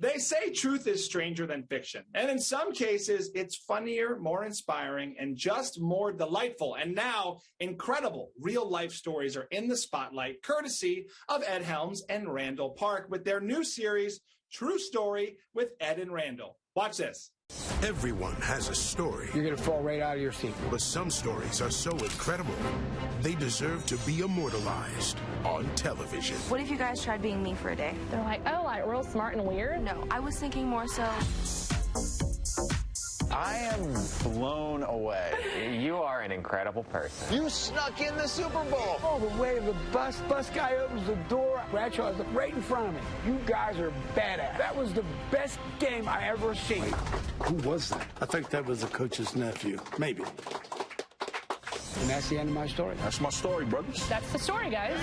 They say truth is stranger than fiction. And in some cases, it's funnier, more inspiring, and just more delightful. And now, incredible real-life stories are in the spotlight, courtesy of Ed Helms and Randall Park with their new series, True Story with Ed and Randall. Watch this. Everyone has a story. You're going to fall right out of your seat. But some stories are so incredible, they deserve to be immortalized on television. What if you guys tried being me for a day? They're like, oh, like real smart and weird? No, I was thinking more so. I am blown away. You are an incredible person. You snuck in the Super Bowl. Oh, the way the bus guy opens the door, Bradshaw's right in front of me. You guys are badass. That was the best game I ever seen. Who was that? I think that was the coach's nephew. Maybe. And that's the end of my story. That's my story, brothers. That's the story, guys.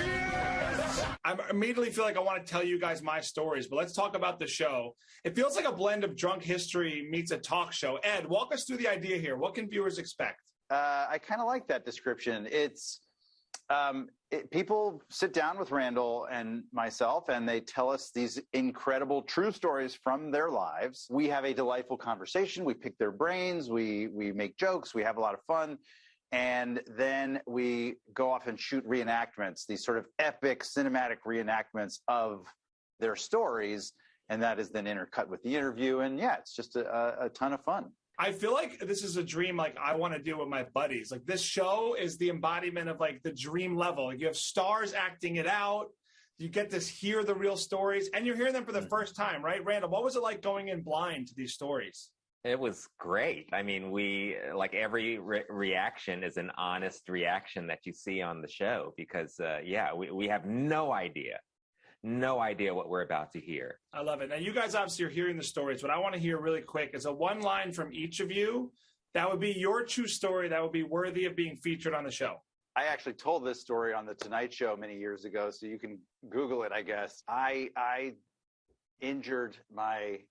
I immediately feel like I want to tell you guys my stories, but let's talk about the show. It feels like a blend of drunk history meets a talk show. Ed, walk us through the idea here. What can viewers expect? I kind of like that description. It's people sit down with Randall and myself, and they tell us these incredible true stories from their lives. We have a delightful conversation. We pick their brains. We make jokes. We have a lot of fun. And then we go off and shoot reenactments, these sort of epic cinematic reenactments of their stories. And that is then intercut with the interview. And yeah, it's just a ton of fun. I feel like this is a dream like I want to do with my buddies. Like this show is the embodiment of like the dream level. Like you have stars acting it out. You get to hear the real stories and you're hearing them for the first time, right? Randall, what was it like going in blind to these stories? It was great. I mean, like every reaction is an honest reaction that you see on the show because, we have no idea what we're about to hear. I love it. Now, you guys obviously are hearing the stories. What I want to hear really quick is a one line from each of you that would be your true story that would be worthy of being featured on the show. I actually told this story on The Tonight Show many years ago, so you can Google it, I guess. I injured my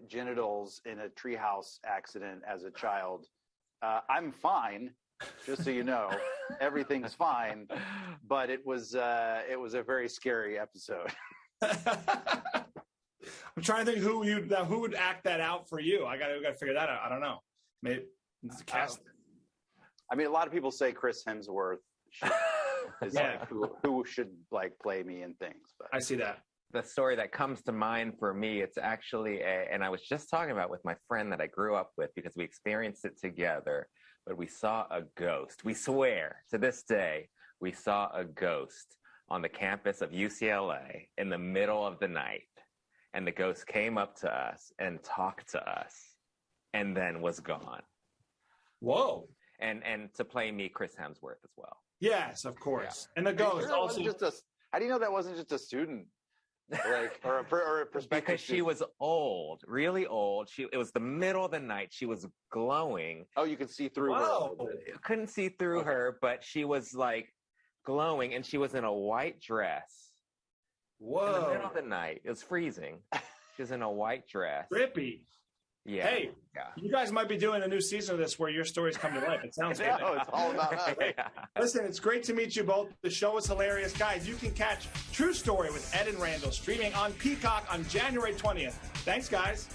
genitals in a treehouse accident as a child. I'm fine, just so you know. Everything's fine, but it was a very scary episode. I'm trying to think who would act that out for you. I got to figure that out. I don't know. Maybe it's cast. I mean, a lot of people say Chris Hemsworth is like who should like play me in things. But I see that. The story that comes to mind for me, it's actually, and I was just talking about with my friend that I grew up with because we experienced it together, but we saw a ghost. We swear to this day, we saw a ghost on the campus of UCLA in the middle of the night. And the ghost came up to us and talked to us and then was gone. Whoa. And to play me, Chris Hemsworth as well. Yes, of course. Yeah. And the ghost also. How do you know that wasn't just a student? Like or a prospective because she was old, really old. It was the middle of the night. She was glowing. Oh, you could see through her. Couldn't see through her, but she was like glowing, and she was in a white dress. Whoa! In the middle of the night, it was freezing. She was in a white dress. Trippy. Yeah. Hey, you guys might be doing a new season of this where your stories come to life. It sounds good. No, it's all about us. Listen, it's great to meet you both. The show is hilarious. Guys, you can catch True Story with Ed and Randall streaming on Peacock on January 20th. Thanks, guys.